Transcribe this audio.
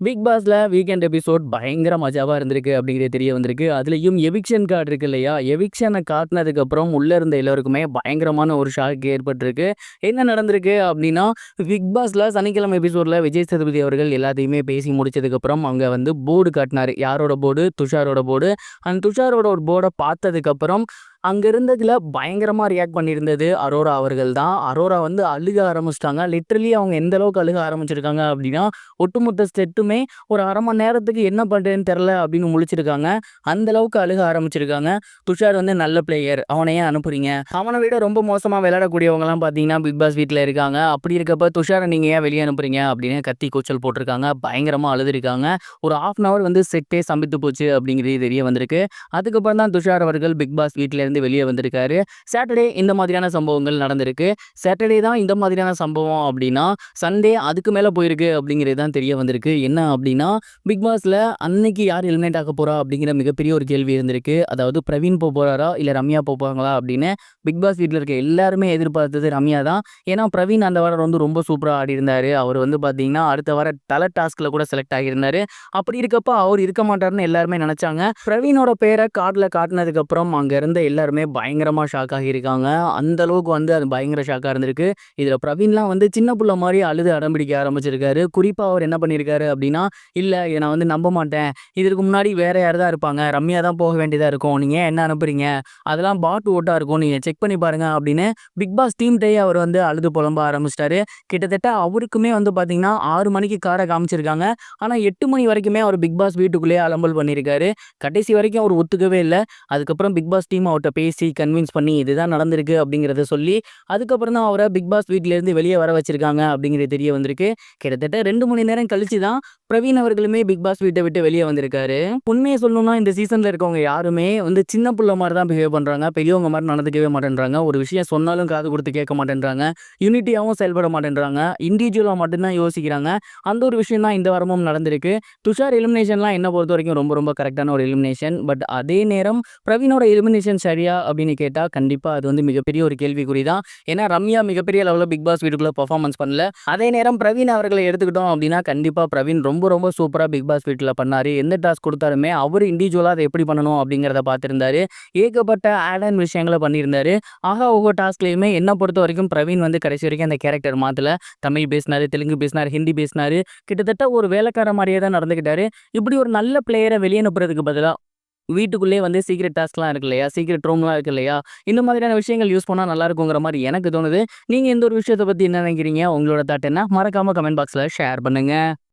Big பாஸ்ல weekend episode பயங்கர மஜாவா இருந்திருக்கு அப்படிங்கிறது தெரிய வந்திருக்கு. அதுலயும் எவிக்ஷன் கார்டு இருக்கு இல்லையா? எவிக்ஷனை காட்டுனதுக்கு அப்புறம் உள்ள இருந்த எல்லோருக்குமே பயங்கரமான ஒரு ஷாக் ஏற்பட்டிருக்கு. என்ன நடந்திருக்கு அப்படின்னா, பிக் பாஸ்ல சனிக்கிழமை எபிசோட்ல விஜய் சேதுபதி அவர்கள் எல்லாத்தையுமே பேசி முடிச்சதுக்கு அப்புறம் அங்க வந்து போர்டு காட்டினாரு. யாரோட போர்டு? துஷாரோட போர்டு. அந்த துஷாரோட ஒரு போர்டை பார்த்ததுக்கு அப்புறம் அங்க இருந்ததுல பயங்கரமா ரியாக்ட் பண்ணியிருந்தது அரோரா அவர்கள் தான். அரோரா வந்து அழுக ஆரம்பிச்சிட்டாங்க. லிட்டரலி அவங்க எந்த அளவுக்கு அழுக ஆரம்பிச்சிருக்காங்க அப்படின்னா, ஒட்டுமொத்த செட்டுமே ஒரு 1/2 மணி நேரத்துக்கு என்ன பண்றதுன்னு தெரியல அப்படின்னு முழிச்சிருக்காங்க. அந்த அளவுக்கு அழுக ஆரம்பிச்சிருக்காங்க. துஷார் வந்து நல்ல பிளேயர். அவன ஏன் அனுப்புறீங்க? அவனை விட ரொம்ப மோசமா விளையாடக்கூடியவங்கலாம் பார்த்தீங்கன்னா, பிக் பாஸ் வீட்ல இருக்காங்க. அப்படி இருக்கப்ப துஷார நீங்க ஏன் வெளிய அனுப்புறீங்க? அப்படின்னு கத்தி கூச்சல் போட்டிருக்காங்க. பயங்கரமா அழுதுருக்காங்க. ஒரு 1/2 அன் ஹவர் வந்து செட்டே ஸ்தம்பித்து போச்சு அப்படிங்கிறது தெரிய வந்திருக்கு. அதுக்கப்புறம் தான் துஷார் அவர்கள் பிக் பாஸ் வீட்ல இருந்து வெளியே வந்திருக்காரு. சாட்டர்டே இந்த மாதிரியான சம்பவங்கள் நடந்திருக்கு. சாட்டர்டே தான் இந்த மாதிரியான சம்பவம் அப்படின்னா, சண்டே அதுக்கு மேல போயிருக்கு அப்படிங்கிறது தான் தெரிய வந்திருக்கு. என்ன அப்படின்னா, பிக் பாஸ்ல அன்னைக்கு யார் எலிமினேட் ஆக போறா அப்படிங்கிற மிகப்பெரிய ஒரு கேள்வி இருந்திருக்கு. அதாவது பிரவீன் போறாரா இல்ல ரம்யா போவாங்களா அப்படின்னு பிக் பாஸ் வீட்ல இருக்க எல்லாருமே எதிர்பார்த்தது ரம்யா தான். ஏன்னா பிரவீன் அந்த வாரம் வந்து ரொம்ப சூப்பரா ஆடி இருந்தாரு. அவர் வந்து பாத்தீங்கன்னா அடுத்த வார தல டாஸ்க்ல கூட செலக்ட் ஆகியிருந்தாரு. அப்படி இருக்கப்ப அவர் இருக்க மாட்டாருன்னு எல்லாருமே நினைச்சாங்க. பிரவீனோட பேரை கார்டுல காட்டினதுக்கு அப்புறம் அங்க இருந்த எல்லாருமே பயங்கரமா ஷாக் ஆகியிருக்காங்க. அந்த அளவுக்கு வந்து அது பயங்கர ஷாக்கா இருந்திருக்கு. இதுல பிரவீன்லாம் வந்து சின்ன புள்ள மாதிரி அழுது அடம்பிடிக்க ஆரம்பிச்சிருக்காரு. குறிப்பா அவர் என்ன பண்ணியிருக்காரு அப்படின்னா, இல்ல இதை நான் வந்து நம்ப மாட்டேன். இதற்கு முன்னாடி வேற யார் தான் இருப்பாங்க. ரம்யா தான் போக வேண்டியதா இருக்கும். நீங்க ஏன் என்ன அனுப்புறீங்க? அதெல்லாம் பாட் ஓட்டா இருக்கும். நீங்க செக் பண்ணி பாருங்க அப்படின்னு பிக் பாஸ் டீம்ட்டயே அவர் வந்து அழுது புலம்ப ஆரம்பிச்சிட்டாரு. கிட்டத்தட்ட அவருக்குமே வந்து பாத்தீங்கன்னா 6 மணிக்கு காரை காமிச்சிருக்காங்க. ஆனா 8 மணி வரைக்குமே அவர் பிக் பாஸ் வீட்டுக்குள்ளேயே அலம்பல் பண்ணியிருக்காரு. கடைசி வரைக்கும் அவர் ஒத்துக்கவே இல்ல. அதுக்கப்புறம் பிக் பாஸ் டீம் அவர்ட்ட பேசி கன்வின்ஸ் பண்ணி இதுதான் நடந்திருக்கு அப்படிங்கிறத சொல்லி, அதுக்கப்புறம் தான் அவரை பிக் பாஸ் வீட்லேருந்து வெளியே வர வச்சிருக்காங்க அப்படிங்கிறது தெரிய வந்திருக்கு. கிட்டத்தட்ட 2 மணி நேரம் கழிச்சு தான் பிரவீன் அவர்களுமே பிக் பாஸ் வீட்டை விட்டு வெளியே வந்திருக்காரு. உண்மையை சொல்லணும்னா இந்த சீசன்ல இருக்கவங்க யாருமே வந்து சின்ன புள்ள மாதிரி தான் பிஹேவ் பண்றாங்க. பெரியவங்க மாதிரி நடந்துக்கவே மாட்டேன்றாங்க. ஒரு விஷயம் சொன்னாலும் காது கொடுத்து கேட்க மாட்டேன்றாங்க. யூனிட்டியாவும் செயல்பட மாட்டேன்றாங்க. இண்டிவிஜுவலா மட்டும்தான் யோசிக்கிறாங்க. அந்த ஒரு விஷயம் தான் இந்த வாரமும் நடந்திருக்கு. துஷார் எலிமினேஷன்லாம் என்ன பொறுத்த வரைக்கும் ரொம்ப ரொம்ப கரெக்டான ஒரு எலிமினேஷன். பட் அதே நேரம் பிரவீனோட எலிமினேஷன் சரியா அப்படின்னு கேட்டா கண்டிப்பா அது வந்து மிகப்பெரிய ஒரு கேள்விக்குறி தான். ஏன்னா ரம்யா மிகப்பெரிய லெவல்ல பிக் பாஸ் வீட்டுக்குள்ள பெர்ஃபார்மன்ஸ் பண்ணல. அதே நேரம் பிரவீன் அவர்களை எடுத்துக்கிட்டோம் அப்படின்னா கண்டிப்பா பிரவீன் ரொம்ப ரொம்ப சூப்பரா பிக் பாஸ் வீட்டுல பண்ணாரு. எந்த டாஸ்க் கொடுத்தாலுமே அவர் இண்டிவிஜுவலா அதை எப்படி பண்ணணும் அப்படிங்கிறத பார்த்திருந்தாரு. ஏகப்பட்ட ஆட் அண்ட் விஷயங்களை பண்ணியிருந்தாரு. ஆகா ஒவ்வொரு டாஸ்க்லயுமே என்ன பொறுத்த வரைக்கும் பிரவீன் வந்து கடைசி வரைக்கும் அந்த கேரக்டர் மாத்தல. தமிழ் பேசினாரு, தெலுங்கு பேசினாரு, ஹிந்தி பேசினாரு. கிட்டத்தட்ட ஒரு வேலைக்கார மாதிரியே தான் நடந்துக்கிட்டாரு. இப்படி ஒரு நல்ல பிளேயரை வெளியே அனுப்புறதுக்கு பதிலா வீட்டுக்குள்ளேயே வந்து சீக்ரெட் டாஸ்க்லாம் இருக்கு இல்லையா? சீக்ரெட் ரூம்லாம் இருக்கு இல்லையா? இந்த மாதிரியான விஷயங்கள் யூஸ் பண்ணா நல்லா இருக்குங்கிற மாரி எனக்கு தோணுது. நீங்க இந்த ஒரு விஷயத்த பத்தி என்ன நினைக்கிறீங்க? உங்களோட தாட் என்ன? மறக்காம கமெண்ட் பாக்ஸ்ல ஷேர் பண்ணுங்க.